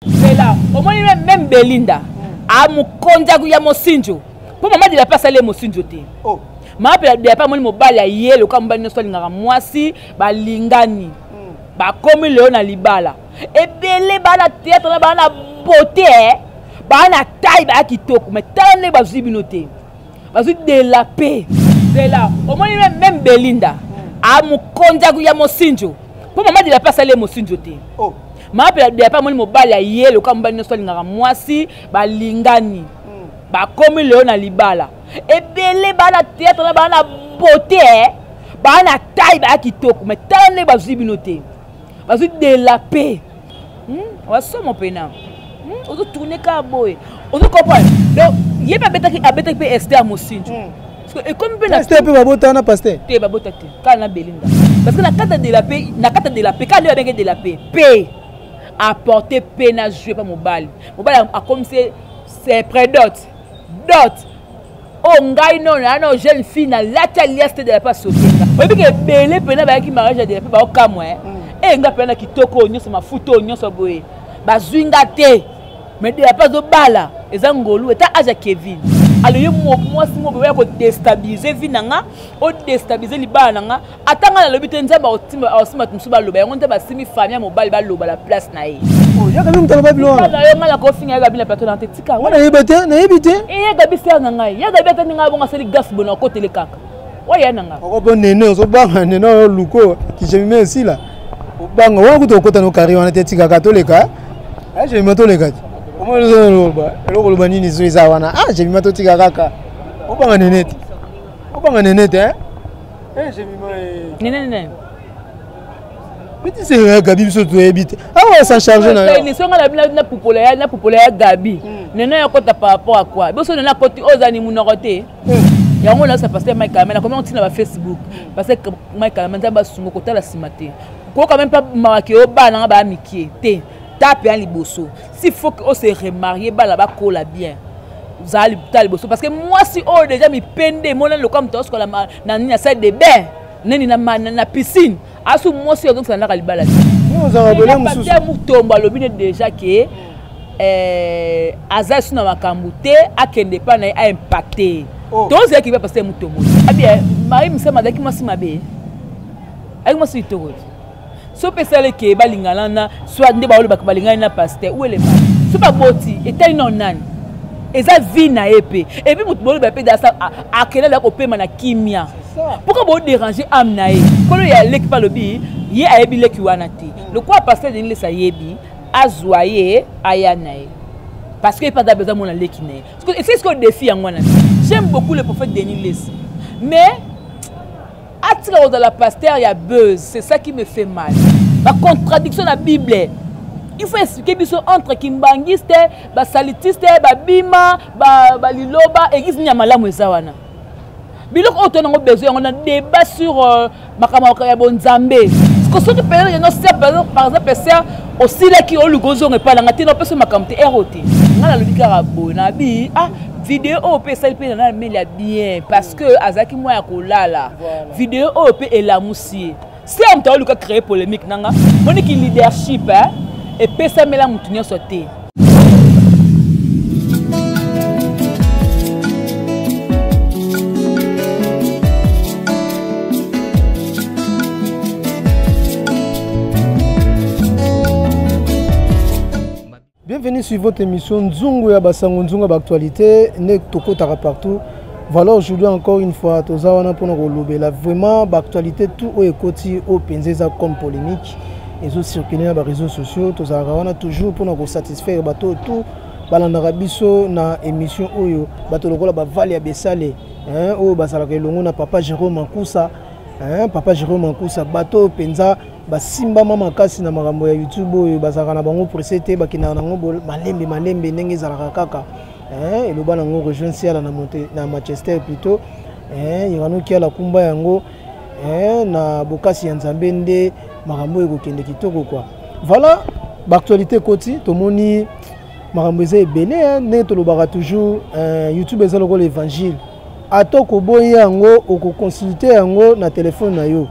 C'est là. Au moins même Belinda a mon contact ya mosinjo. Pour maman de la pas salé mosinjo te. Oh. Maman de la pas mon mobile ya yelo comme ba nyonso lingaka mwasi ba lingani. Ba komi leo na libala. Et belé ba na théâtre ba na beauté. Ba na taille ba kitoko mais tane ba zibinote. Ba zu de la paix. C'est là. Au moins même Belinda a mon contact ya mosinjo. Pour maman de la pas salé mosinjo te. Oh. Ma de la pas mon mobile ya yelo comme ba nyonso lingaka mwasi ba lingani. Ba komi leo na libala. Et belé ba na théâtre ba na beauté. Ba na taille ba kitoko mais tane ba zibinote. Ba zu de la paix. On ça mon pena. On doit tourner comme boy. On doit comprendre. Donc, il y a pas bête qui Esther Mosinjo. Et comme Esther peut babota na pasteur. Te babota te. Quand na Belinda. Parce que la carte de la paix, quand le avec de la paix, paix apporter paix na jouer pas mobile. Mobile a comme c'est près d'autres. D'autres. Oh ngai non jeune fille na la taliaste de la pas sauter. Oui que belé pena ba ki mariage de la paix ba o kamwe. Et nga pena kitoko nyonso mafuto nyonso boye. Ba zwinga te. Mais de la pas do bala ezangolu eta aja Kevin. Alors yo moi si mo ba ko déstabiliser vie nanga, o déstabiliser libala nanga, atanga na lobi te nzamba osima tumsuba loba yango nte ba simi famille mobile ba loba la place na ye. Oh, ya kabi mutala babilo. Na yo ngala ko finga gabi la plateau na te tika. Wana yebete, na yebite. E gabi ser nanga, ya gabi ta ninga bonga seli gas bona ko tele kaka. Oya nanga. Oko bon nene so banga nene luko ki je me ici là. Banga wa ko to kota no kari wana te tika ka to leka. Ah je me to leka. Comment le bani ni zoiza wana ah j'ai mis ma totika kaka obanga nenete hein eh j'ai mis ma nene petit c'est Gabi so to habite ah ouais ça charge na ni songa na popola ya Gabi nene ya kota par rapport à quoi boso nene koti ozani munorote yango là ça passe Mike Kamena comment on tient na Facebook parce que Mike Kamena ba sungo kota la simate ko quand même pas marqué au bana ba mikie te tape en liboso. S'il faut qu'on se remarie, bah là-bas, colle bien. Vous allez liboso. Parce que moi, si on déjà me pende, moi, le comme toi, la na salle de bain, na piscine. Asu moi, si on s'en a à l'ibala. Nous avons appelé monsieur. Moutomba, le bine déjà que Azaz na makamute, a kende pas na a impacté. Donc, c'est qui va passer Moutomba. Ah bien, Marie me semble que moi, si ma bé. Avec moi, si tu so pesale ke balingana na soit nde ba olobaka balingana na pasteur ou ele so ba boti etali non nani eza vie na epe et puis mutu bolo ba pe da sa akela la ko pema na kimia pourquoi bo déranger am na e kolo ya leki pa lobi ye ayebi leki wana te le quoi pasteur de nile sa yebi azoyer ayana e parce que pas da besoin mon leki na e c'est ce que défi en wana j'aime beaucoup le prophète Denis Lesi mais attirer dans la pasteur il y a buzz c'est ça qui me fait mal la contradiction de la Bible il faut expliquer biso entre kimbangiste ba salitiste ba bima ba liloba église nyamala mwezawana biloko otonango besoin on a débat sur makamako ya bonzambe parce que ce que père y a par exemple c'est aussi là qui au lugozo ne pas la ngati no peso makamte eroté ngala lobika bona bi ah vidéo OP ça peut na mais la bien parce que azaki moi ya kolala vidéo OP et la moussie si on t'a luka créer polémique nanga monique leadership hein et pesa mela mutunyo sauter Bienvenue sur votre émission Nzungu ya Basango Nzungu d'actualité ne tokotaka partout. Voilà aujourd'hui encore une fois tozawana pour nous lobela vraiment d'actualité tout au ekoti au penzeza comme polémique et zo circuler na réseaux sociaux tozaka toujours pour nous satisfaire bato tout balandaka biso na émission oyo bato lokola ba vali ya besale hein o basala ke longo na papa Jérôme Mankusa hein papa Jérôme Mankusa bato penza basimba mama kasi na makambo ya YouTube oyo bazaka na bango presete bakina nango malembe ndenge zalaka kaka et le bal en rejoint Siala na Manchester plutôt irano qui a la kumba yango na bokasi ya nzambe nde makambo ekokende kitoko quoi voilà l'actualité koti tomoni makambo eza ebele ne tolobaka toujours YouTube eza lokola l'évangile atoko boya yango okoconsulter yango na téléphone na yo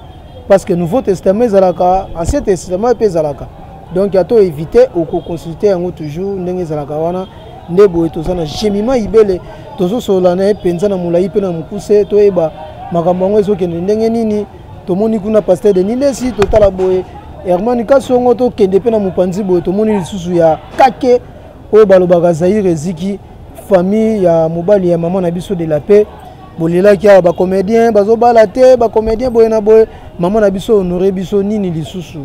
parce que Nouveau Testament ezalaka Ancien Testament pe ezalaka donc ya to éviter au consulter yango toujours ndenge za la kawana ndebo etozana Jemima Ibele tozo solana penza na mulai pe na mukuse to eba makambo yango ezokende ndenge nini tomoni kuna pasteur de Nilesi totala boye Herman Kasongo to kende pe na mupanzi boye tomoni lisusu ya kake oyo balobaka Zaire Ziki famille ya mobali ya maman na biso de la paix bolela ki ba comédien bazo balate ba comédien boye na boye maman na biso honoré biso nini lisusu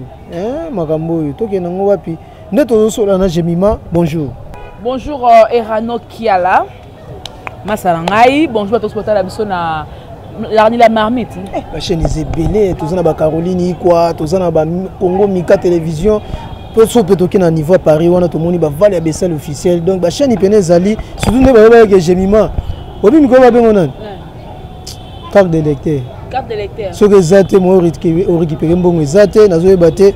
makambo yo to kende ngo wapi nde tozo solana Jemima bonjour. Bonjour Erano Kiala Masalangai, bonjour à tous pour la biso na la marmite. La chaîne est belée, tous na ba Caroline quoi, tous na ba Congo Mika télévision. Pour ce peut na niveau Paris, on a tout monde ba vale abessel officiel. Donc la chaîne ipene zali, surtout ne ba que Jemima. Obi miko ba bengonan. Carte d'électeur. Carte d'électeur. Ce que zate mo récupérer mbongo zate nazo ebate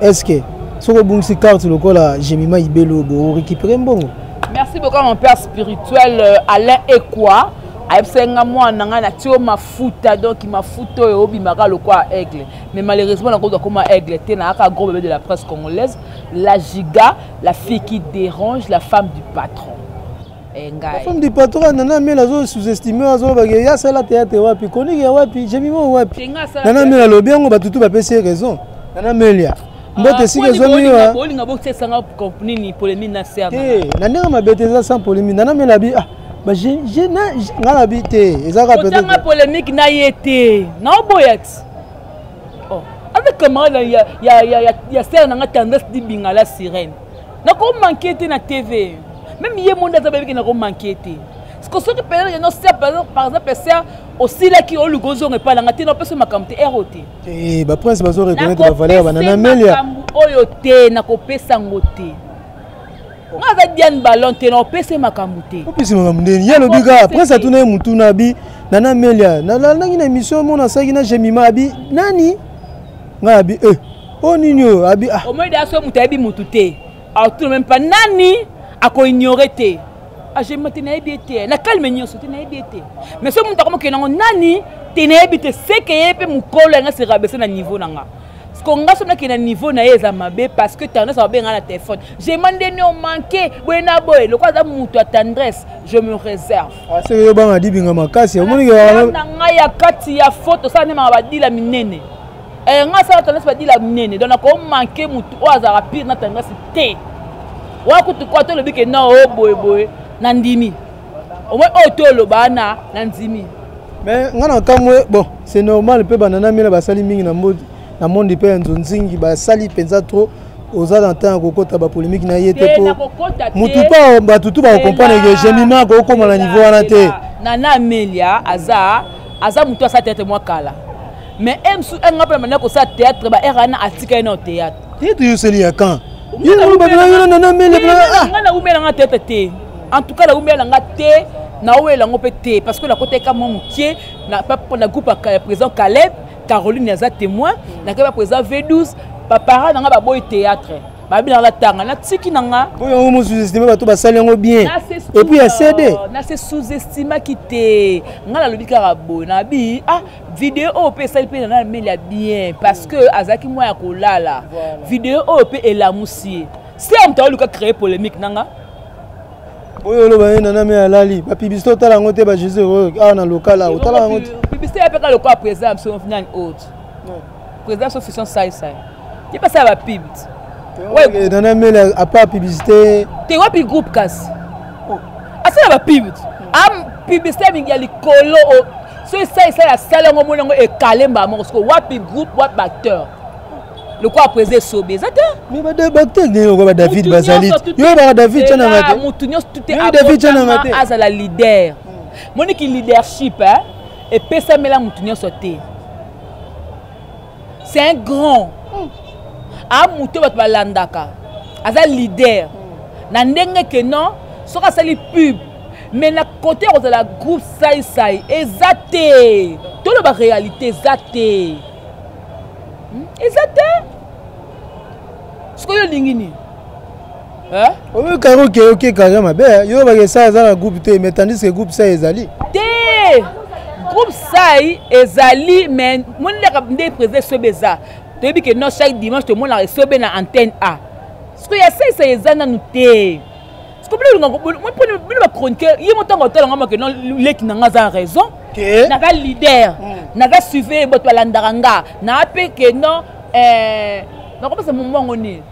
est-ce que ce que bon si carte lokola Jemima Ibelo bo récupérer mbongo. Merci beaucoup mon père spirituel Alain Ekwa. Aïpsenga moi nanga na tio mafuta donc mafuta obi maka lokwa aigle mais malheureusement na koza comme aigle té na aka gros bébé de la presse congolaise la giga la fille qui dérange la femme du patron. La femme du patron nana mais la zo sous-estimé azo ba ya sala théâtre wapi koni ya wapi Jemima wapi nana mais la lobiango ba tutu ba pese raison nana melia mbote si raison miwa bolinga bokse sanga compagnie ni polémique na serna nana ma beteza sans polémique nana mais la bi bah j'ai na habité ezaka peut-être une polémique na yete na oboyat oh avec comment il y a serna nga tendance di bingala sirène na ko manquer na TV même yé monde za bébé na ko manquer ce que ce que peut-être non c'est par exemple c'est aussi là qui au lugozo ne pas la ngati na pese makamte ROT bah prince bazo reconnaître la valeur banana melia oyo te na ko pesa ngote nga Diane Ballon te na opese makambo te opese makambo ndeni ya lobika après ça tourner mutu na bi nana melia na nangi na émission mona saki na Jemima abi nani nga abi o ninyo abi au moins d'asso mutu abi mutu te a tout même pas nani a ko ignorer te a Jemima te na ebi te na calme nyoso te na ebi te mais so mutu comme ke nango nani te na ebi te c'est que yepe mukolo nga se rabaisser na niveau nanga Konga somna ki na niveau na yeza mabe parce que tendresse va bien à la téléphone. J'ai demandé non manqué, buena boy, le quoi ça mutu tendresse, je me réserve. Ah c'est yo banga di binga makasi, o moni ya nga ya kati ya photo ça ne m'a pas dit la minene. Nga ça tendresse pas dit la minene, donc ko manqué mutu o azara pire na tendresse té. Wa kutu kwa to le bike na o boy na ndimi. Au moins o to lo bana na ndimi. Mais ngana kamwe bon, c'est normal pe banana mina basali mingi na mode. Na monde pe nzonzingi ba sali penza trop aux alentours kokota ba polémique na yete po mutu pa ba tutu ba comprendre que Jemima ko koma na niveau wana te nana Melia aza mutu asa tête moi kala mais emsu enga pe mana ko sa théâtre ba erana atika na théâtre théâtre yo seli ya quand yo ba na nana Melia ngana umela nga tête te en tout cas la umela nga te na wela ngo pe te parce que la côté ka mo mukie na pas na groupe président Caleb Caroline est témoin, na ka présent V12, papa na ba boy théâtre. Ba bi na la tanga na tiki nanga. Boy on mo sous-estimer ba to ba sali ngo bien. Et puis a CD. Na se sous-estima qui te ngala lobi karabo na bi vidéo op sali pe na melia bien parce que azaki moi ya kolala. Vidéo op et la moussier. Si on t'a lu ka créer polémique nanga. Boy lo ba na me alali, ba publicité tala ngote ba Jésus na local là, tala ngote. Publicité a pas le quoi président sur final haute. Président sur fusion ça. Tu pas ça va pub. Ouais, dans mais à part publicité. Tu vois puis groupe casse. Ah ça va pub. Publicité il y a les colo. So ça la salle on monongo et kalemba mo ko wapi groupe wapi acteur. Le quoi président sobé ça mais ba acteur ne ko David Bazalit. Yo ba David tena ngate. Mutunyo tout est David tena ngate. As la leader. Monique leadership hein. Et pesa mela mutunyo sauté. C'est un grand. A muto bat balandaka. Aza leader. Na ndenge que non, soka sali pub. Mais na côté de la groupe sai exacté. Tout le réalité exacté. Exacté. Ce que yo lingini. Hein? O karo OK carrément ben yo ba que ça za groupe te mais tandis que groupe ça ezali. Groupe Sai ezali mais mon ndé président Sobeza. Tu dis que non chaque dimanche tout le monde a reçu na antenne A. ce que ya ça ezana nuté ce que bino ba chroniqueur yi motango tala ngama que non leki nanga za raison na ga leader na ga suivre boto landaranga na pe que non na ko pesa momongo ni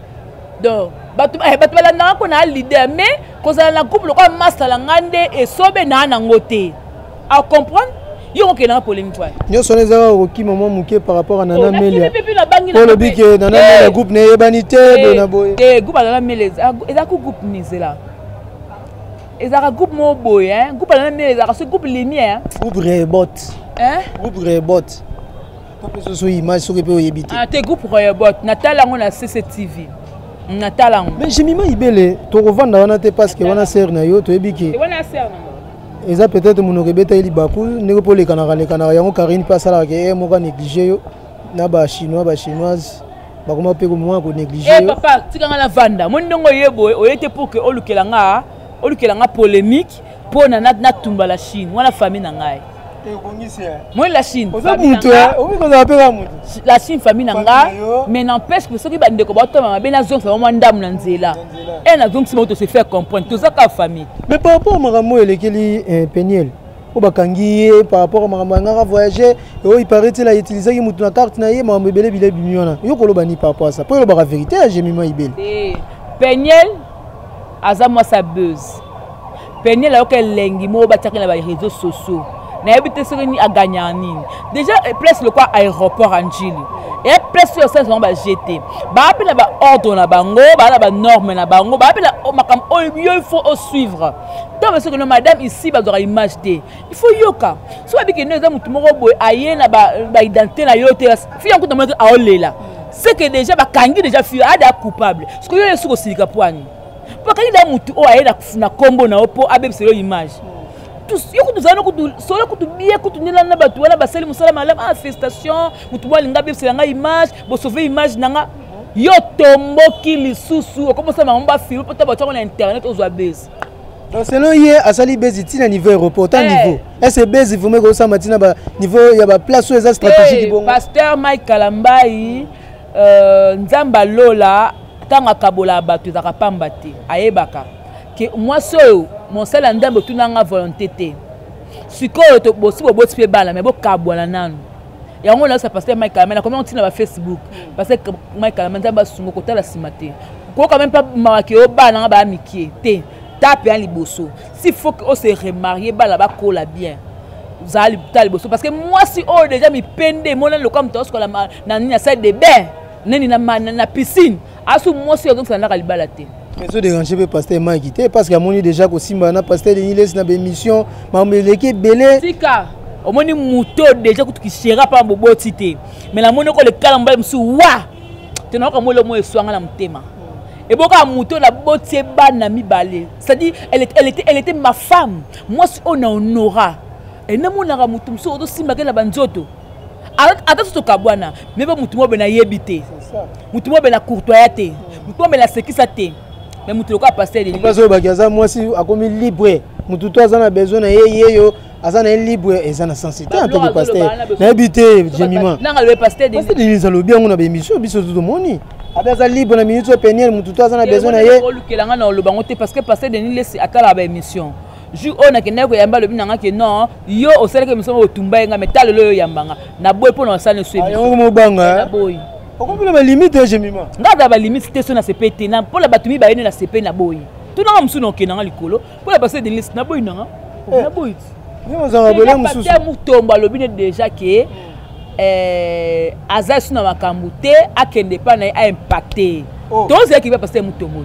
donc batu balandanga ko na leader mais kozala na groupe lokwa masala ngande et sobe na nangote à comprendre yo ko na polémique toi nyo soneza ko maman muke par rapport à Nana Melia pour le bic Nana Melia groupe ne yebanité na boy groupe Nana Melia eza ko groupe nizela eza groupe mo boy groupe Nana Melia eza ce groupe lumière groupe rebot groupe rebot to so image so ke pe oyebite te groupe rebot natala ngo na CCTV natala ngo mais Jemima Ibele to revanda wana te parce que wana sœur na yo to yebiki wana sœur na eza peut-être mon rebeta ili baku ndeko pour les canards yango Karine pas ala ke moka négliger yo na ba chinois ba chinoise ba comment pe ko moi ko négliger yo papa tikanga na vanda mon ndongo yebo oyete pour que olukelanga polémique pour na tumba la Chine wana famille na ngai moi la Chine la Chine famille na ngai mais n'empêche que ceux qui bande ko bato ma bena zong ça vraiment ndam na nzela et na zong simoto se faire comprendre tout ça ka famille mais par rapport à Maramo elekeli Peniel o bakangi par rapport à Maramo ngara voyager et il paraît il a utilisé ki mutu na carte na ye Maramo bele bile bimiona yo ko lo bani par rapport à ça pour le bara vérité à Jemima Ibele Peniel aza moi sa buzz Peniel a que lengi mo bataki na ba réseaux sociaux na habité sur ni a gagné nini déjà place le quoi aéroport Anjili et place sur ça on va jeter ba appela ba ordre na bango ba la ba norme na bango ba appela makam il faut suivre tant parce que madame ici ba doit image té il faut yoka so abi que nous za mutu moko boy aye na ba identité na yote fi yango to a olela c'est que déjà ba kangi déjà fi ada coupable parce que yo sur silika poani parce que il a mutu o aye na kombo na opo abebiselo image tous yo kutu zana kutu solo kutu bien kutu nila na batu wala baseli musala malam festation mutu mwa linga bebisela nga image bo sauver image nanga yo tomboki lisusu okomosa mamba film pota batu na internet ozwa base donc selon hier asali base tina niveau aéroport ta niveau est-ce base vous me ko sa matina ba niveau ya ba place ou eza stratégique bon pasteur Mike Kalambai nzamba lola tanga kabola batu za kapamba te ayebaka que moi seul mon seul ndambo tunanga volonté te sikoyo to bosi boboti pe bala mais bo kabwana nanu yango là ça pasteur Mike Kalambai comment on tient na Facebook parce que Mike Kalambai ndamba sungo kotala simate ko quand même pas marqué au bana ba mikie te tape en liboso s'il faut que on se remarier bala ba kola bien vous allez tal liboso parce que moi si oh déjà mi pende mon le comme tos ko la na ni na salle de bain neni na piscine asu moi si donc ça na kalibala te mais ça dérange pas pasteur Mike quitté parce que moni déjà ko simba na pasteur Denis laisse na émission mameleke belé tika au moni muto déjà ko tukishera pa boboti te mais la moni ko le kalamba msu wa te na ko mo le mo eswanga na mtema et boka muto na botie bana mibale c'est-à-dire elle était ma femme moi si on honora et na mona ka mutu msu to simba ke na banzoto ata to kabwana mais ba mutu mo be na yebité c'est ça mutu mo be na courtoyate mutu mo be na sekisa te mais mutu ko passer de parce que bagaza moi si akomi libre mutu to azana besoin na yeyo azana libre ezana sensibilité en tant que pasteur na habité Jemima na le pasteur de Denis alobi yango na émission biso tout monde abaza libre na minute au Peniel mutu to azana besoin na ye olukelanga na lobango te parce que pasteur Denis laisse atala ba émission jour on a que na ko yamba lobi nanga que non yo osala que miso otumba nga metal lo yambanga na boy pour na sala so yango mo banga na boy okombela ba limite Jemima ngada ba limite te so na CPT na pour la batumi ba yene na CP na boy tout na musu no ke nanga likolo pour la passer de liste na boy nanga na boy ni mo zanga bola musu pasteur mutomba lobi déjà que aza suna makambu te akende pa na a impacté donc c'est qui va passer mutombo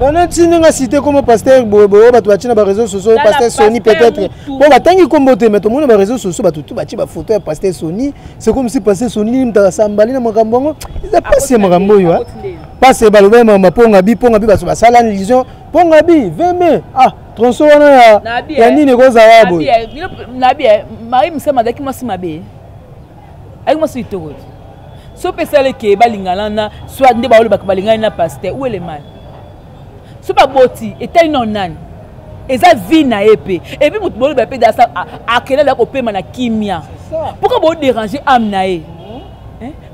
on a dit nga cité comme pasteur bobo ba tu na ba réseaux sociaux pasteur Sony peut-être bon ba tangi kombo te mais tout monde ba réseaux sociaux ba tout ba ti ba photo pasteur Sony c'est comme si pasteur Sony mta sambali na makambo ça passe makambo yo passe ba lobe ma ponga bi ba so ba sala illusion ponga bi 20 mai tronso wana ya nini ko za wabo na bien mari msema daki masima be ay mo si to so pesale ke balingana na soit nde ba lo ba balingana na pasteur où est le mal so pas boti était non nan eza vie na épée et puis mutu bolo ba pe da sa akela la ko pema na kimia pourquoi bo déranger âme na e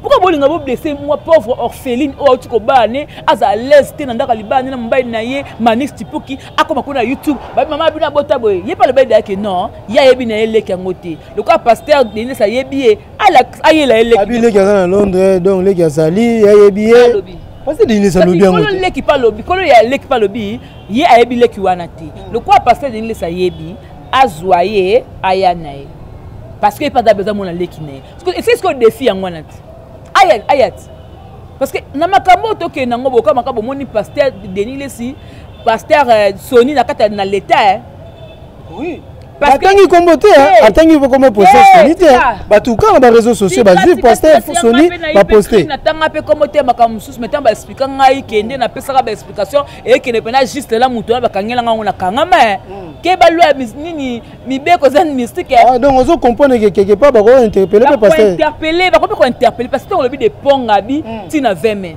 pourquoi bolinga bo blesser moi pauvre orpheline o tu ko bané aza l'aise te nandaka libane na mbai na ye manix tipuki akoma ko na YouTube ba maman bina bota boy ye pas le bail que non ya yebi na ele ki ngote le quoi pasteur Denis sa yebi ala ayela ele abi ki na Londres donc le ki azali ya yebi parce que Denis sa lobi ngote le ki pas lobi kolo ya le ki pas lobi ye ayebi le ki wana te le quoi pasteur Denis sa yebi azoyer ayanae parce que pas besoin mon le ki ne c'est ce que défi en wana ayat parce que na makambo to ke nango boka makambo moni pasteur Denis Lesi pasteur Sony na kata na l'état oui parce que il combote atangi comment poster Sony ba tout quand ba réseaux sociaux ba dire pasteur Sony ba poster na tanga pe comment te makambo sus metant ba expliquer ngai kende na pesa ba explication et que ne pena juste là muto ba kangela ngango na kangama ke ba loi nini mi be ko zan mystique donc on comprendre que quelque part ba ko interpeller pasteur interpeller ba ko interpeller parce que on le bi de ponga bi tina 20 mai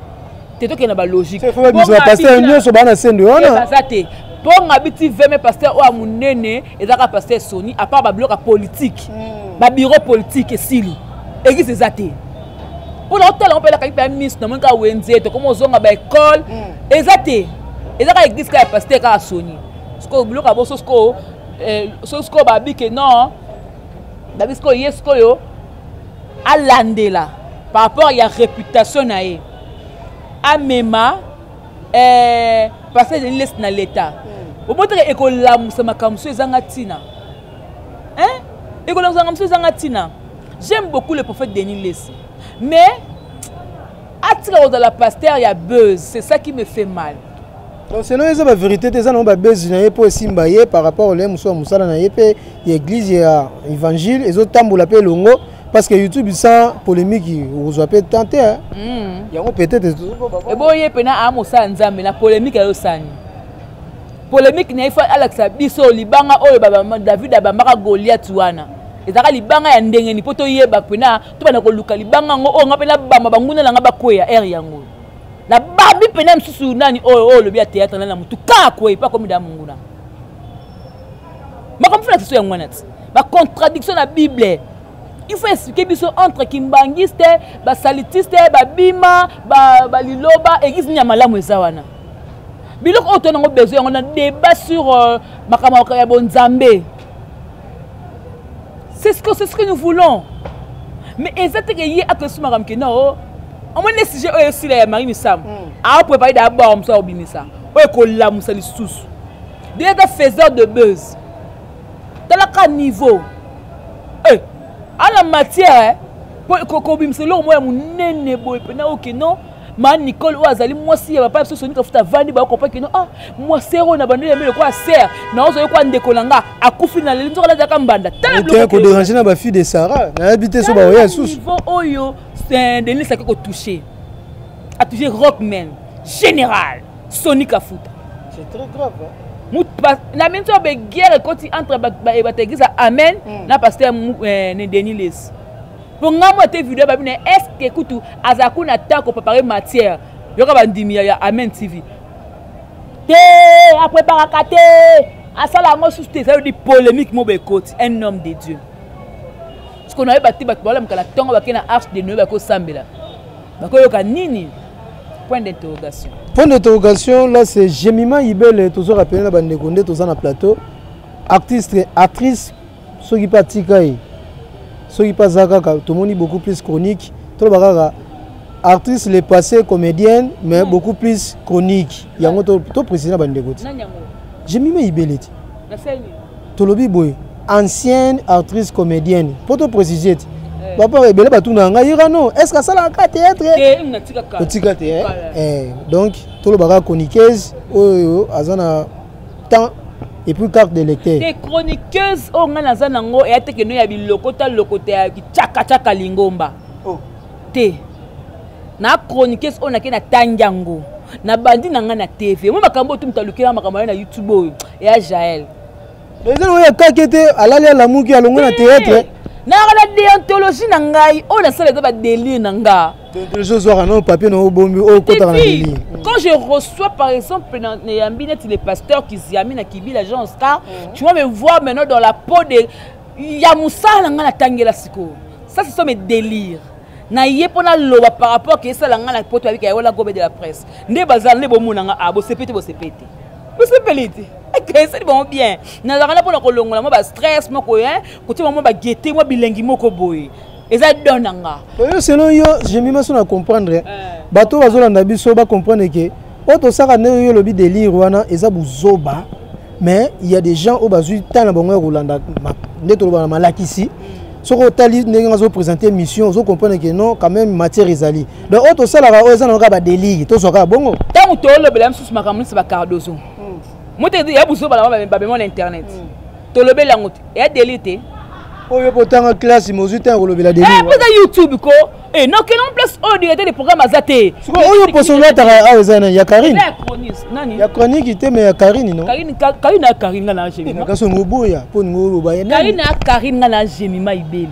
te to ke na ba logique c'est faut ba pasteur nyoso ba na sende wana bazate ponga bi ti 20 mai pasteur o amunene ezaka pasteur Sony à part ba bloc politique ba bureau politique silu église ezate pour l'hôtel on peut la qualité miss na monka wenze to comme ozonga ba école ezate ezaka église ka pasteur ka Sony sko bloc abo sosko sosko ba bi que non ba bisko yesko yo alandela par rapport à la réputation na ye amema parce que je laisse dans l'état au moins que école ça m'a comme ça ezanga tina hein école ça comme ça ezanga tina j'aime beaucoup le prophète Denis Lesi mais atira dans la pasteur il y a buzz c'est ça qui me fait mal donc sinon c'est la vérité des gens ont ba buzz na po simbaye par rapport au lemuso musala na yepe l'église ya évangile et autres tambola pe longo parce que YouTube ça polémique vous avez tenté hein il y a peut-être et bon y pena amosa nzambe na polémique yo sani polémique na ifa Alexa biso libanga oyo baba David abamaka Goliath wana ezaka libanga ya ndenge ni poto yeba pena to bana ko luka libanga ngo o ngapela bamba banguna langa bakoya air yango la babi pena msusu nani oyo le bia théâtre na mutu ka ko pas comme da munguna makamfuna tiso ya ngwanati ba contradiction na Bible. Il faut expliquer biso entre kimbangiste, ba salitiste, ba bima, ba liloba, église nya malamu ezawana. Biloko auto nango besoin on a débat sur makamako ya bonzambe. C'est ce que nous voulons. Mais exactement que yi akesu makam ke no. On m'a sujet aussi la Marie Missam. A préparer d'abord on ça obinisa. O ko la musali sous. Des faiseurs de buzz. Dans la niveau. À la matière, pour que bim selo moi munene boy pena ok non man Nicole ou azali moi si va pas Sony ka futa vandi ba comprendre que non ah moi sero na bande mais quoi ser na ozo ko ndekolanga akufi na lelinzo la zaka mbanda tala bloqué ko déranger na ba fille de Sarah na habité so ba oya sous niveau oyo c'est Denis ça ko toucher a toucher Rockman général Sony ka futa c'est très grave hein? Na minto be guerre koti entre ba église amen na pasteur Denis Lesi pour ngamo te vidéo ba bine est-ce que écoute azaku na temps ko préparer matière yoka bandimi ya amen TV te a préparer kate asala ngo susté ça veut dire polémique mo be koti un homme de Dieu ce qu'on avait bâti ba problème kala tongo ba kena arche de Noé ba ko sambela ba ko yoka nini point d'interrogation. Point d'interrogation, là c'est Jemima Ibele, toujours rappelé dans le Gondé, toujours dans le plateau. Actrice, ceux qui pas Tikaï, ceux qui pas Zaka, tout le monde est beaucoup plus chronique. Tout le monde actrice, les passés, comédienne, mais beaucoup plus chronique. Il y a un autre président dans le Gondé. Jemima Ibele, Tolobi Boy, ancienne actrice comédienne. Pour te préciser, papa rebelle batou na nga irano est-ce que ça la théâtre tika donc tout le baga chroniqueuse oyo azana temps et puis carte de lecteur des chroniqueuses o nga nazana ngo et ate que no ya bilokota lokota ya chaka lingomba te na chroniqueuse on a ke na tanjango na bandi na nga na TV mo makambo tu mtalukira makambo na YouTube oyo ya Jaël les gens oyo kakete alali la muki alongo na théâtre na la déontologie na ngai on a ça les ba délire na nga de choses soir non papier non bombi au côté na délire quand je reçois par exemple dans les pasteurs qui ziami na kibi la gens star tu vas me voir maintenant dans la peau de ya musala nga na tangela siko ça ce sont mes délires na ye pona loba par rapport que ça la ngana poto avec ya wala gobe de la presse nde bazal ne bomuna nga abo sepete bo sepete que c'est bon bien na la pona ko longola mo ba stress moko hein côté mo ba guetter mo bilengi moko boye eza donanga selon yo j'aime bien ça comprendre bato bazolanda biso ba comprendre que auto saka ne yo lobi délire wana eza buzoba mais il y a des gens au bazui tana bongo rolanda ndeto ba malakisi. Si vous avez présenté une mission, vous comprenez que non, quand même, matière est allée. Donc, autre ça, là, vous avez un délire. Tout ça, bon. Tant que vous avez un souci, c'est un cardozo. Moi, je dis, il y a besoin d'internet. Tu as un délire. Oh, il y a pourtant une classe, il y a un délire. Eh, YouTube, quoi. Eh, non, quel nom place au directeur des programmes Azaté. Oh, il y a possible il y a Karine. Il y a Chronique qui était, mais il y a Karine, non? Karine a Karine, là, j'ai mis. Karine a Karine, là, j'ai mis ma ibeli.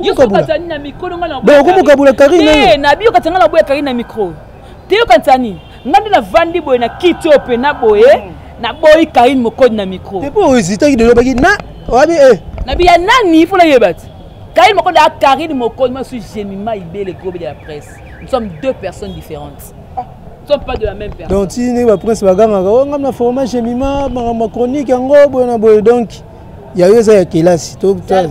Yo ko katani na micro ngana ba ko kabula Karine eh na biyo katanga la boya Karine na micro teyo katani ngandi na vandi boye na kiti ope na boye na boy Karine mokodi na micro te po hésiter ki de lobaki na wabi na biya nani faut la yebati Karine mokodi a Karine mokodi moi suis Jemima Ibele groupe de la presse nous sommes deux personnes différentes nous sommes pas de la même personne donc si ne ba prince baganga ngam na format Jemima ma chronique yango boye na boye donc il y a eu ça kelasi to c'est là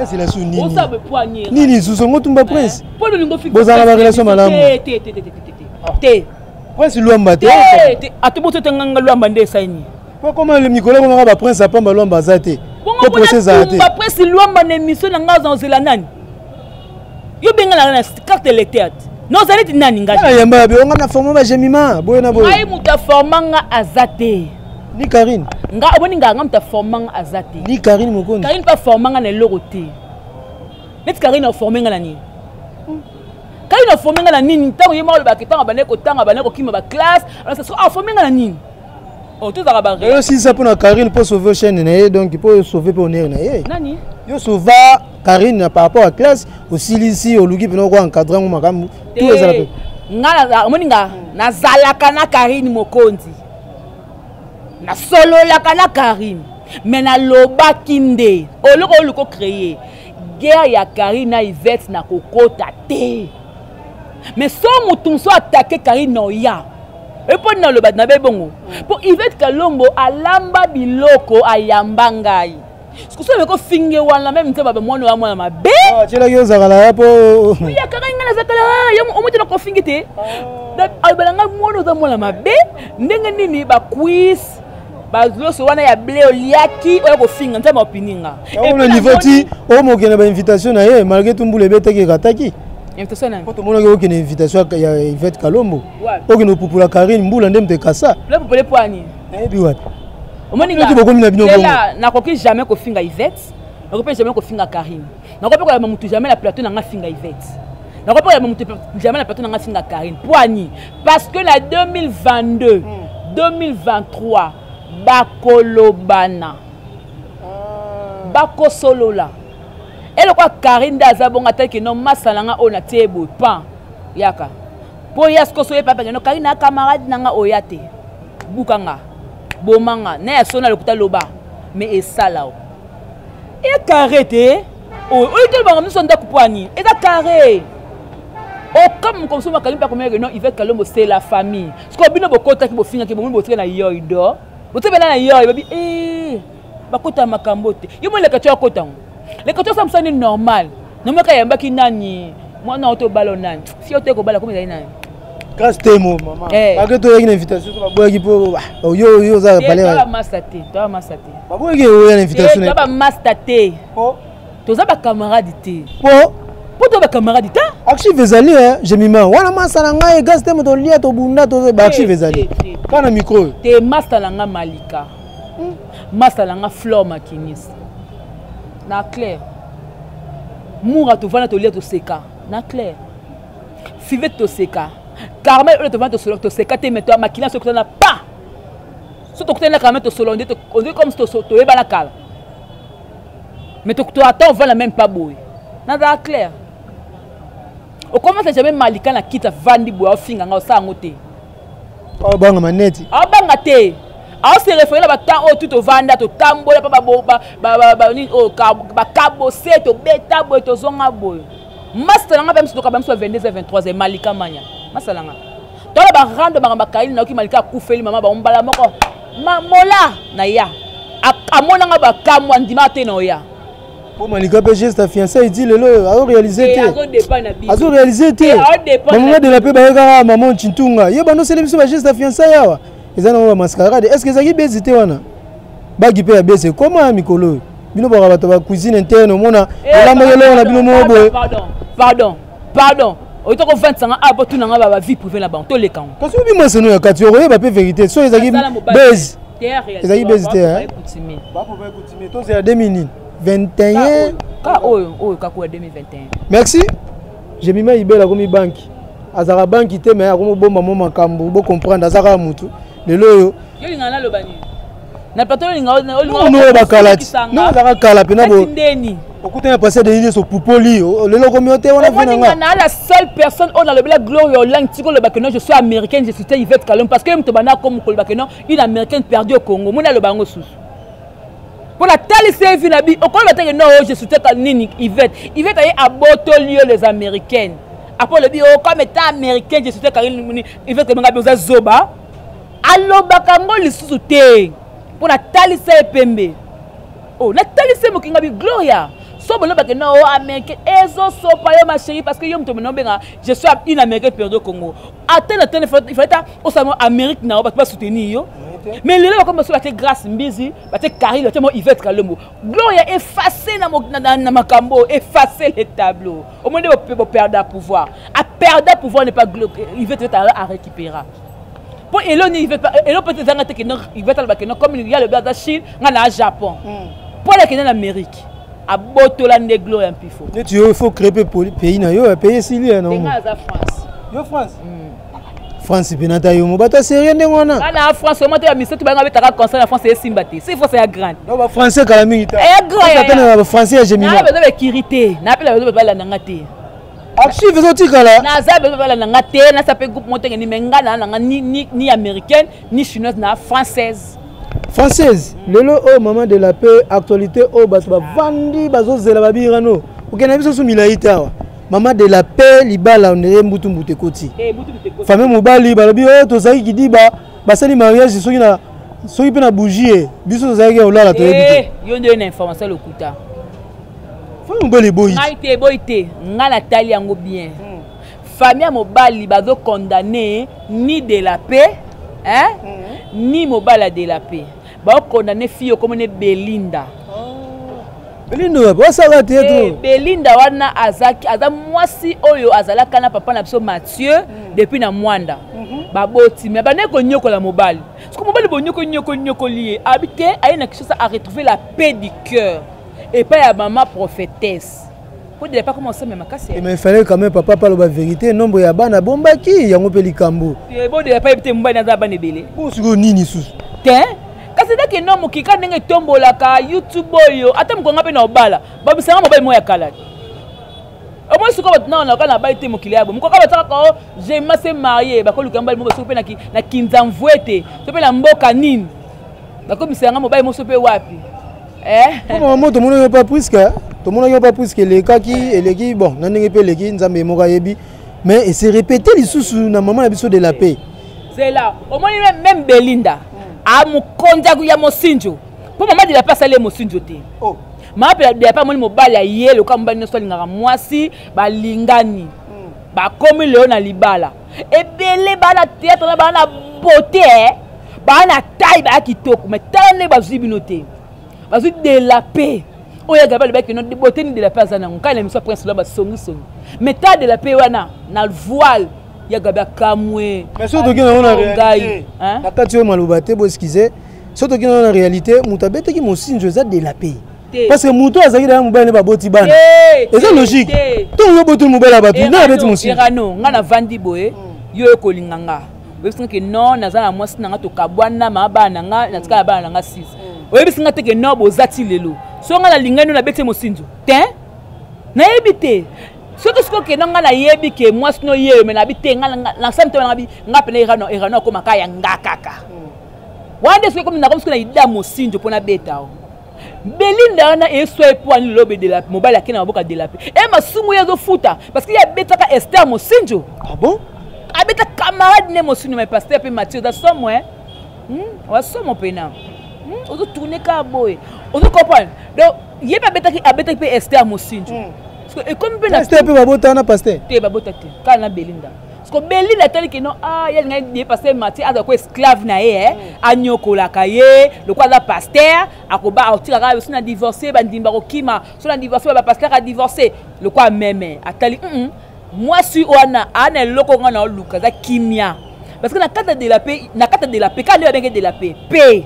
c'est la souni on sabe poigner nini sous tumba prince pour le lingo fixe bozala ba relation malamu te prince luamba te atuboto tenganga luamba nde saini po comment le mikolo ko ba prince apamba luamba zate ko procès zate ba prince luamba na mission na ngaza ozela nani yo benga na carte électeur non zaleti nani ngaji yamba bi onga na forma ba Jemima boye na boye ai muta formanga azate ni Karine nga aboni nga ngamta formanga azate ni Karine mokondi Karine pas formanga na loroté net Karine formenga na ni Karine formenga na nini tango yema lo bakitanga baneko kima ba classe alors ça formenga na nini oh tout ça ba et si ça pour na Karine pour sauver chaîne na donc pour sauver pour honneur na nani yo sauva Karine par rapport à classe aussi ici au lugi pino ko encadrer mo makamu tout ça là ngala moninga na zalaka na Karine mokonzi na solo la kana Karine mais na loba kinde oloko luko créer guerre ya Karine na Yvette na kokota te mais so mutum so attaquer Karine no ya et pour na loba na bebongo pour Yvette Kalombo alamba biloko ayamba ngai ce que ça veut ko finge wana même nte baba mwana wa mwana mabe ah tshela yo zakala po ya Karine na zakala ya omote na ko finge te da albalanga mwana za mwana mabe ndenge nini ba quiz bazoso wana ya blé oliaki oyo ko finga nta ma opininga et le niveau ti o mo kena ba invitation na ye malgré tumbule beteke kataki invitation na poto mona ko kena invitation ya Yvette Kalombo o kena popula Karine mbula ndemte kasa le popule poani bi wapi omoninga là na koki jamais ko finga Yvette na kopi jamais ko finga Karine na kopi ko ya mutu jamais la plateau na nga finga Yvette na kopi ko ya mutu jamais la plateau na nga finga Karine poani parce que la 2022 2023 bakolobana bakosolola et le quoi Karine daza bonga tel que non masalanga ona tebo pan yaka po yasko soye papa no Karine na camarade nanga oyate bukanga bomanga na ya sona lokuta loba mais esalao et carré o ite bango msonda kupwani et carré oh comme ça Karine pas comme non Yvette Kalombo c'est la famille ce que bino bokota ki bofinga ki bomu botre na yoido botebela na yoy babi bakota makambo te yo mo le kacho akota le kacho samsani normal nomo ka yamba ki nani mwana auto balo nani si auto ko bala comme nani grâce temo maman avec toi une invitation ba boyaki po yo za balé ba masate ba boyaki yo une invitation ba mastate po to za ba camarade te po to ba camarade ta archive ezali Jemima wana masala ngai grâce temo to lia to bunda to ba archive ezali kana micro te masala nga Malika masala nga Flore Makinis na clair moura to vana to lia to seka na clair fivet to seka Carmel to vana to solo to seka te meto makina so na pa so to kutena Carmel to solo ndé on dit comme to eba na kala mais to attend vana même pas boy na da clair o commence jamais Malika na kita vandi boy o finga nga o sa ngote oh banga maneti banga te a se référer la temps au tout au vanda to tambola pa ba ni o ba kabo se to beta boy to zonga boy masalanga ba msuka ba msu 22 23 Malika Manya masalanga tola ba rando ba kaili na ki Malika kufeli mama ba ombala moko mola na ya akamona nga ba kamwa ndima te na oya pour Malika PG c'est fiancé il dit lelo a réalisé azo réalisé maman de la paix ba maman Chintunga ye bano c'est biso ba geste fiancé yawa ezana ba mascarade est-ce que ça qui bezité wana ba gipe ya bese comment mikolo bino ba bato ba cuisine interne mona olamba yelo na bino mobo pardon oito ko 25 ans abo tu nga ba vie privée là bas to le kan parce que bi moi c'est nous ya kati oye ba pe vérité so ezaki base ezaki bezité hein ba pour continuer to c'est 2021 ka oyo ka ko 2021 merci j'ai mis ma ibela comme banque azara banque te mais akomo bomba mo makambo bo comprendre azara mutu lelo yo lingana lo bani na plateau lingana no bakalati no azara kala pena bo ndeni okuta passé de idées sur popoli lelo communauté on a vu nga na la seule personne on a le bla gloire lang tiko le bakeno je suis américaine je suis Yvette Kalom parce que mtobana comme ko le bakeno une américaine perdue au Congo mona le bango sous pour la tali sévi na bi okolo bateke no je suis nini Yvette aye abotolio les américaines après le bi o comme étant américaine je suis Karine Yvette Kalom nga zoba aloba kango lisusu te pour la tali sé pembe oh na tali sé mokinga bi gloria so bon que non américain ezo so pa yo ma chérie parce que yo mto benga je suis une américaine perdue au Congo attends il faut au samo Amérique na pas soutenir yo mais les comme ça la grâce mbizi ba te Karine te mo Yvette Kalombo gloria effacer na makambo effacer les tableaux au monde peut perdre pouvoir à perdre pouvoir n'est pas Yvette à récupérer pour eloni Yvette elo peut-être ngate que non Yvette alba que non comme il y a le bas de Chine ngana Japon pour les que en Amérique à botola de gloire un pifo. Tu il faut créer pays na yo pays sili non. France. Yo France. France penata yo mo bata sérieux ndengona. Na France mo te mise tu ba ngabeta concert na France et Simbati. C'est France est grande. Non ba français kala mingi ta. Eh grand. Na français Gemini. Na bezo be kirité. Na pela bezo ba la ngate. Archive bezo tikala. Na za bezo ba la ngate na ça peut groupe monter ni menga na ni américaine ni chinoise na française. Française, lelo oh maman de la paix actualité oh bas ba vandi bazo zela babirano. Okena biso sumilaita wa. Maman de la paix libala on est mbutu mbute koti. Famille mobali balobi oh to zaki kidiba basali mariage soki pe na bougie biso zaki olala to ebite. Yo nde na information lokuta. Famille mobali boyi. Boite nga na tali yango bien. Famille mobali bazo condamner ni de la paix hein ni mobala de la paix. Ba condamner fille comme ne Belinda. Belinda ba sala teto. Belinda wana azaki mwasi oyo azalaka na papa na biso Mathieu depuis na Mwanda. Ba boti mais ba ne ko nyokola mobali. Parce que mobali bo nyoko lié habité a une chose à retrouver la paix du cœur et pas ya maman prophétesse. Pour ne pas commencer même à casser. Mais il fallait quand même papa parle la vérité nombre ya bana bombaki yango pe likambo. Bon de pas éviter mobali na bana belé. Bon siko nini sous. Tiens kasi deke no mukika ndenge tombola ka YouTube oyo ata mkonga pe na obala babisanga mobali moya kala au moins siko na kana ba ite mukili yabo mkoka bataka ko je m'se marié ba ko luka mobali mo siko pe na kinzamvuete to pe na mboka nini bako bisanga mobali mo so pe wapi comment moto mono yo pas puisque les kaki eleki bon na ndenge pe leki nzambe moka yebi mais c'est répété lisusu na maman na biso de la paix c'est là au moins même Belinda a mukonja ya mosinjo po mama de la paix sale mosinjo te oh ma pe de pas moni mobali yelo ka mbali no solinga mwasi balingani ba komi leo na libala ebele bana théâtre na bana beauté bana taille ba kitoko mais tane bazibinote bazu de la paix oya gabal ba kino de beauté ni de la paix sana ngana miso prince là ba songi mais ta de la paix wana na voile ya gaba kamwe mais surtout que on a réalité hein nakati o maloba te bo excuser surtout que on a réalité mutabete ki mosinjo za de la paix parce que muto azaki na mobile ba boti bana et c'est logique tout yo botu mobile ba tu na beti mosinjo erano ngana vandi boye yo ekolinganga webisinga ke non nazana mwasi nanga to kabwana mabana nga natika bana nga 6 webisinga te ke no bozati lelo so ngana lingano na beti mosinjo te na ebite soki sikoke nanga na yebi ke mwasi no ye me na bite na samto na bi ngapena erano ko makaya ngakaka wande siko na komsiko na ida mosinjo pona beta Belinda wana esoi pour ani lobe de la mobile akina maboka de la paix. Et masumu yazo futa parce qu'il y a betaka Esther Mosinjo. Ah bon? Abeta camarade ne Mosinjo mais pasteur pe Mathieu da somo hein. Wa somo pena. Ozo tourner ka boy. Ozo comprendre. Donc il pas abeta pe Esther Mosinjo. Parce que et comme pe na Esther pe babota na pasteur. Te babota te. Kana Belinda. Parce que Belinda tali que non il y a ngai pasteur Mathieu a ko esclave na ye anyokola ka ye le quoi da pasteur akoba otira so na divorcer ba ndimba ko kima so na divorcer ba pasteur a divorcer le quoi même atali moi suis wana ana loko ngana luka za kimia parce que na carte de la paix quand le bien de la paix paix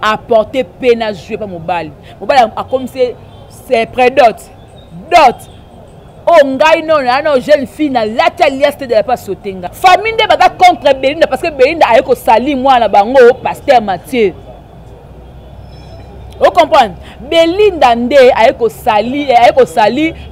apporter paix na jouer pas mobile a comme c'est prédote dot oh ngai non ana jeune fille na lata lieste de la pas sotenga famille de baga contre Belinda parce que Belinda a ko sali moi na bango pasteur Mathieu. Vous comprenez? Belinda nde a ko sali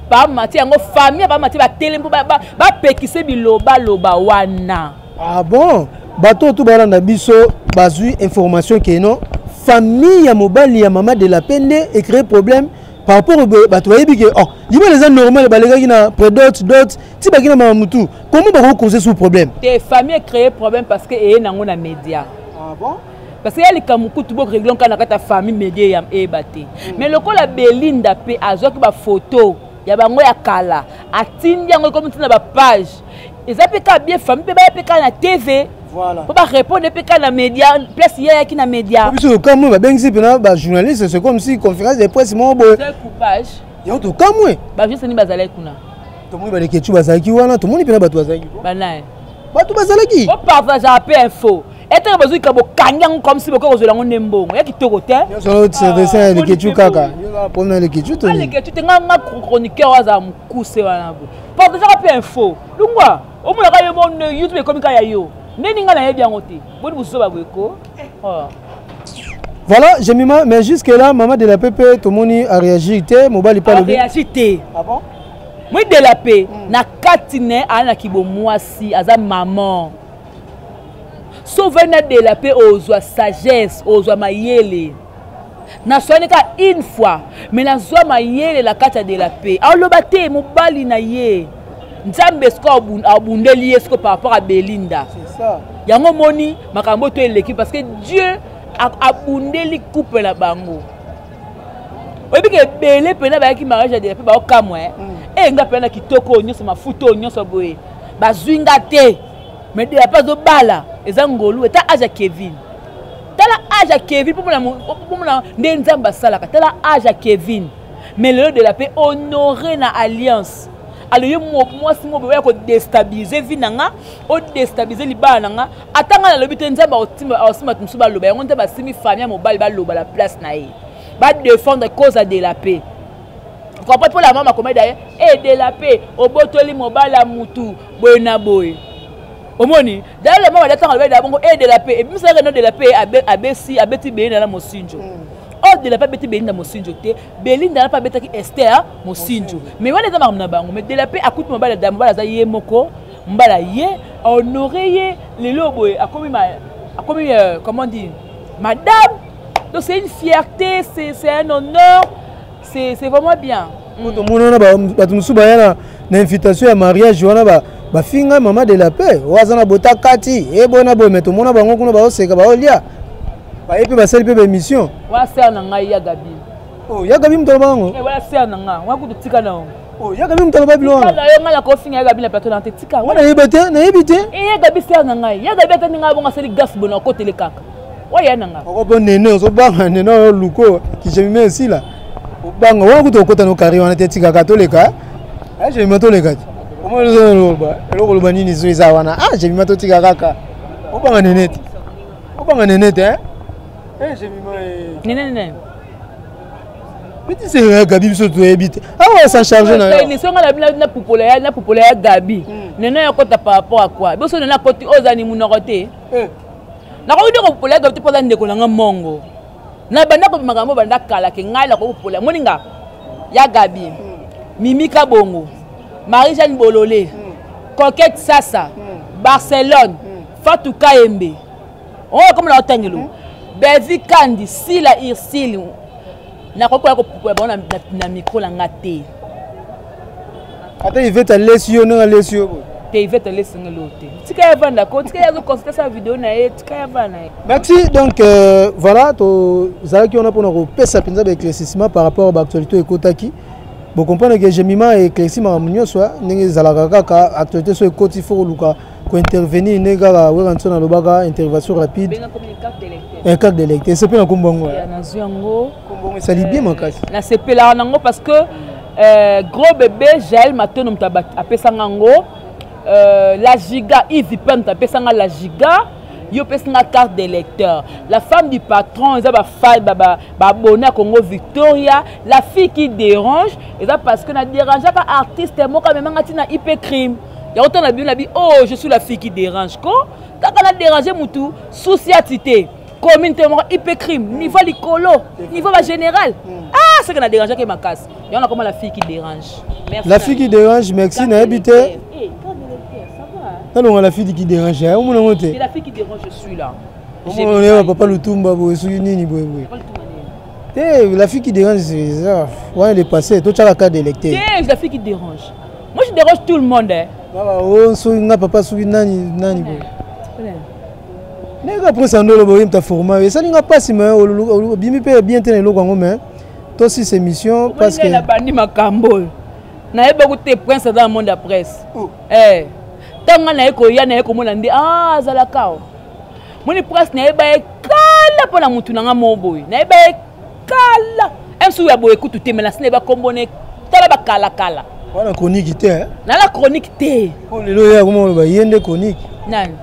par Mathieu ngo famille par Mathieu ba telembo ba pekise biloba loba wana. Ah bon? Bato tout balanda biso bazui information que non famille ya mobali ya maman de la peine et créer problème par rapport au bato yebi que oh il va les gens normal balega qui na prédote dot ti ba ki na mamutu comment ba ko causer sous problème des familles créer problème parce que e nango na média. Ah bon? Parce que yali kamuku tubo réglon kana kata famille média ya ebate mais lokola Belinda pe azoki ba photo ya bango ya kala atindi yango comme tina ba page ezape ka bien famille pe ba pe ka na TV. Voilà. Pour pas répondre depuis quand la média place hier qui na média. Parce que comme moi ben si pena ba journaliste c'est comme si conférence de presse mon boy. C'est coupage. Yo to comme moi. Ba juste ni bazala kuna. To moi ba leketu bazaki wana to moni pena ba to bazaki. Ba na. Ba to bazalaki. On partage un peu info. Et tu as besoin que bo kanyang comme si boko zola ngone mbongo. Ya kitoko te. Yo so c'est dessin leketu kaka. Yo la prendre leketu to. Leketu te nga chroniqueur waza mukuse wana bo. Partage un peu info. Lungwa. O mo la ka yo mon YouTube comme ka ya yo. Voilà, j'ai mis mais jusque là, maman de la PP, tout le monde a réagi. Mobile pas le réagi. Ah bon? Moi de la paix, na katine ana kibo mwasi aza maman. Souvenir de la paix aux sagesse, aux mayele. Na sonika une fois, mais na zo mayele la kata de la paix. Alors bate mobali na ye. Nzambe sko abundeli esko par rapport à Belinda. C'est ça. Yango moni makambo to l'équipe parce que Dieu a abundeli couple la bango. Obi ke belé pena ba ki mariage de la paix ba okamwe. E nga pena kitoko nyoso mafuto nyoso boye. Ba zwinga te. Mais de la pas zo bala ezangolu eta aja Kevin. Tala aja Kevin pour na ndenzamba salaka. Tala aja Kevin. Mais le de la paix honorer na alliance. Alors moi si moi ko déstabiliser vie nanga o déstabiliser libana nanga atanga na lobite nzamba osima tumsuba loba yango nte ba simi famille mobile ba loba la place na ye ba défendre cause de la paix. Comprends pour la maman comme d'ailleurs et de la paix au botoli mobile la mutu boyna boy omoni d'ailleurs la maman datanga loba da bongo et de la paix et bisa que non de la paix abeti be na Mosinjo. Oh de la paix beti Belinda Mosinjo te Belinda na pas betaki Esther Mosinjo mais wana za na bango mais de la paix akute mobala da mobala za ye moko mbala ye honorer ye les loboy akomi comment dire madame donc c'est une fierté c'est un honneur c'est vraiment bien to mona ba tumusu ba yana na invitation ya mariage wana ba finga maman de la paix wazana bota kati e bona bo mais to mona bango kuna ba oseka ba olia. Et puis, c'est une émission. Wa sœur nanga ya Gabi. Oh, ya Gabi mtolo bango. Eh wala sœur nanga, wa kutu tika na. Oh, ya Gabi mtolo babilo. Kala yo ngala ko finga ya Gabi na plateau na tika. Wana yebete, na yebite. Ya Gabi sœur nanga, ya Gabi ta ninga bonga seli gas bona ko tele kaka. Wa ya nanga. Ko bon nene, so banga nene luko ki je me ici là. O banga wa kutu ko ta no kari wana te tika ka toleka. Ah, je me toleka. Comment le ba? Le ba nini zo isa wana. Ah, je me to tika kaka. O banga nene. O banga nene te. Eh, j'ai mis moi. Non. Mais tu sais, Gabi, ça doit éviter. Ah ouais, ça charge. Ils sont na populaire Gabi. Nena ya kota par rapport à quoi? Boso nena koti ozani munorote. Na ko ndo populaire Gabi pour ndeko na mongo. Na banda ko makambo banda kala ke ngala ko populaire. Moninga ya Gabi. Mimika Bongo. Marie-Jeanne Bololé. Coquette Sassa. Barcelone. Fatou Kayembe. On comme la otangelo. Bevi Kandi, Sila Irsili, na kokoya ko bona na micro la ngate ata Yvette Alessio na Alessio te Yvette Alessio ngalote tika yavanda ko tika yazo consulter sa vidéo na ye tika yavana. Merci. Donc voilà to zalaki on a pour nous pesa penza ba éclaircissement par rapport à l'actualité ekotaki. Bon comprendre que j'ai mima éclaircissement munyo soit ndenge zalaka kaka actualité so ekoti faut luka ko intervenir nega wa rantsona lobaka intervention rapide. Un carte d'électeur c'est pas kombongo. Na zuango kombongo ça lit bien makasi. Na sepela nango parce que gros bébé Jaël Matono mtaba apesanga ngo la giga Yves Pen tapesanga la giga yo pesanga carte d'électeur. La femme du patron eza ba faille ba abonné à Congo Victoria, la fille qui dérange eza parce que na dérange ka artiste moka memanga tina IP crime. Ya autant la bien oh je suis la fille qui dérange ko taka na déranger mutu société communauté mo IP crime niveau likolo niveau ba général. Ah c'est que na dérange que ma casse. Y en a comme la fille qui dérange. Merci. La fille qui dérange merci na habité. Non, la fille qui dérange. C'est la fille qui dérange, je suis là. Papa Lutumba, la fille qui dérange, c'est ça. Ouais, elle est passée. Toi, tu as la carte d'électeur. C'est la fille qui dérange. Moi, je dérange tout le monde. Papa Nani. Les gars, ça nous formé. Ça n'a pas si mal. Bien tenir le Congo, mais toi aussi, c'est mission. Parce que. La bandit ma cambo. N'a pas goûté prince dans le monde de la presse. Eh. Tanga na eko ya na eko mona ndi ah zala kao moni presse na eba kala pona mutu na moboy na eba kala emsu ya boye kutu te mena sine ba kombone tala ba kala wana chronique te na la chronique te on lelo ya komo ba yende chronique nani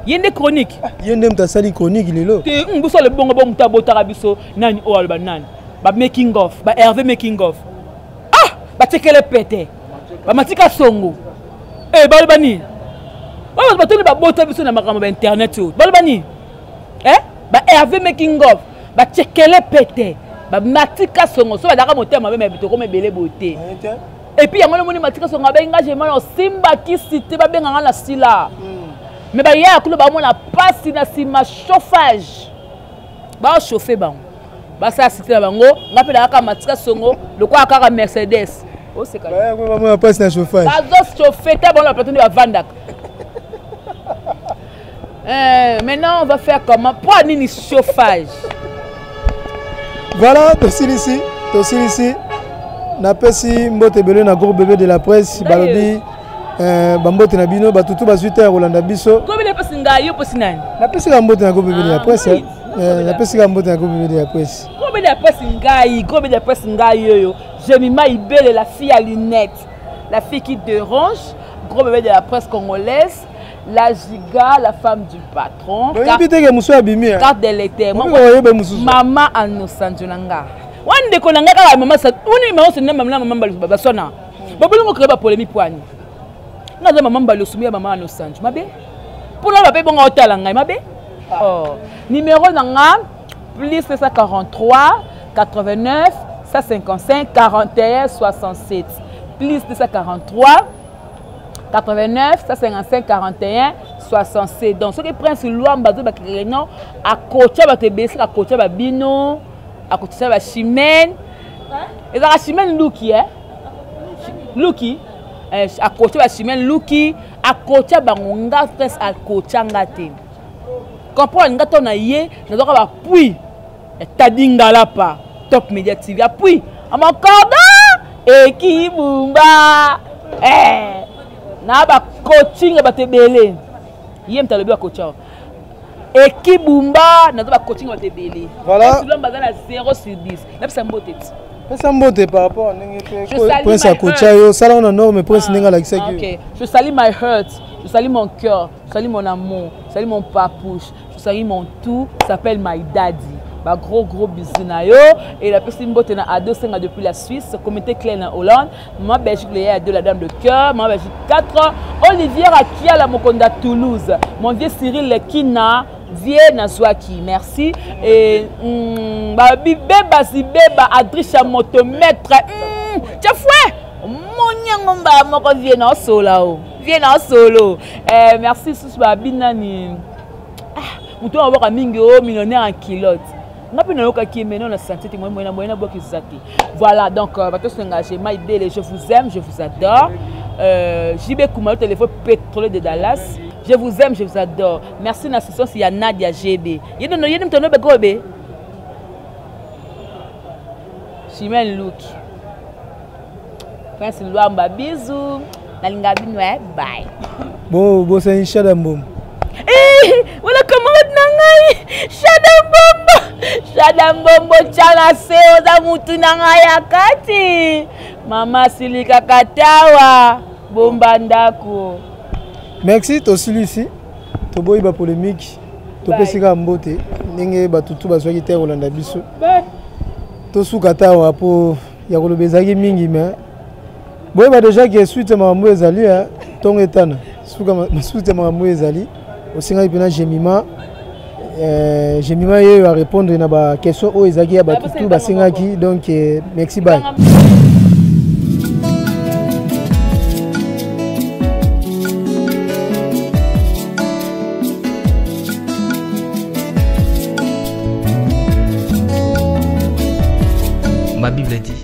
yende chronique yende mtasali chronique lelo te mbuso le bongo bo muta botaka biso nani o alba nani ba making of ba Hervé making of ah ba tekele pete ba matika songo balbani on va tenir ba bota biso na makambo internet yo balbani ba Hervé making of ba checkele pete ba matika songo so ba daka motema ba mebito ko mebele boté et puis yango le moni matika songo ba engagement no simba ki cité ba benga na sila mais ba ya kulo ba mona passe na sima chauffage ba chauffer ba sa cité bango ngape da ka matika songo le quoi ka Mercedes. Oh, c'est quand même. Passe na chauffage. Bazos chauffer, t'as bon la plateau de la Vandak. Maintenant, on va faire comment? Pour un chauffage. Voilà, aussi ici. Na pesi mbote belé na gros bébé de la presse, balobi bambote na bino, batutu bazwita Rolanda biso. Gros bébé pesi ngai yo pesi nani? Na pesi ka mbote na gros bébé de la presse. Na pesi ka mbote na gros bébé de la presse. Gros bébé de la presse ngai yo. Jemima Ibele, la fille à lunettes, la fille qui dérange, gros bébé de la presse congolaise, la giga, la femme du patron, carte d'électeur, maman Innocent Jonanga. Wan de konanga ka maman sa, uni maman se nema maman balu sona. Babulu ko kreba polémique poani. Na za maman balu sumi maman Innocent. Mabe? Pour la pape bonga otala ngai mabe? Oh. Numéro nanga plus 743 89 155 41 67 plus 243 89 155 41 67. Donc ce qui prend sur loi mbazo bakireno a coacher ba tebesi a coacher ba bino a coacher ba chimène et la chimène Luki Luki a coacher ba chimène Luki a coacher ba ngonga stress a coacher ngate comprendre ngato na ye na doka ba puis tadingala pa top médiatique puis à mon cordon et qui bumba na ba coaching ba te belé yem ta le ba coach et qui bumba na ba coaching ba te belé voilà si l'homme bazana 0 sur 10 na pesa mbote pesa mbote par rapport à nenge prince a coach yo sala on norme prince ninga la kisaki OK je salue my heart, je salue mon cœur, je salue mon amour, je salue mon papouche, je salue mon tout, s'appelle my daddy. Bah gros bisous na yo et la personne mbote na ado senga depuis la Suisse, comité Claire en Hollande, moi Belgique les de la dame de cœur, moi Belgique 4, Olivier Akia la Mokonda Toulouse, mon vieux Cyril Lekina, vieux Nazwaki, merci et bah bibeba si beba Adrisha motomètre, tiens fouet, mon nyangomba moko vieux na solo, vieux na solo, merci sous ba binani, mouton avoir un mingo millionnaire en kilote. ngapi na yoka qui maintenant la santé moi na boki zati. Voilà donc bato s'engager Maïdele, je vous aime, je vous adore. JB Koumalo téléphone pétrole de Dallas. Je vous aime, je vous adore. Merci na session si ya Nadia GB. Yéne mtono be gobe. Chimène Luki. Prince Luamba, bisous. Nalinga binwe, bye. Bon, c'est un chadambom. Voilà comment nangai. Chadambombo chana seo za mutu nangaya kati. Mama Silika Katawa, bomba ndako. Merci, to ici. To boy ba polémique. To pesika mbote. Nenge batutu bazwaki te Rolanda biso. To sukatawa po ya kolobezaki mingi mais boy ba déjà que suite mambo ezali hein ton etana. Suite mambo ezali. Osinga ipena Jemima Jemima ye a répondre na ba question o ezaki ya batutu basingaki donc merci bye. Ma Bible dit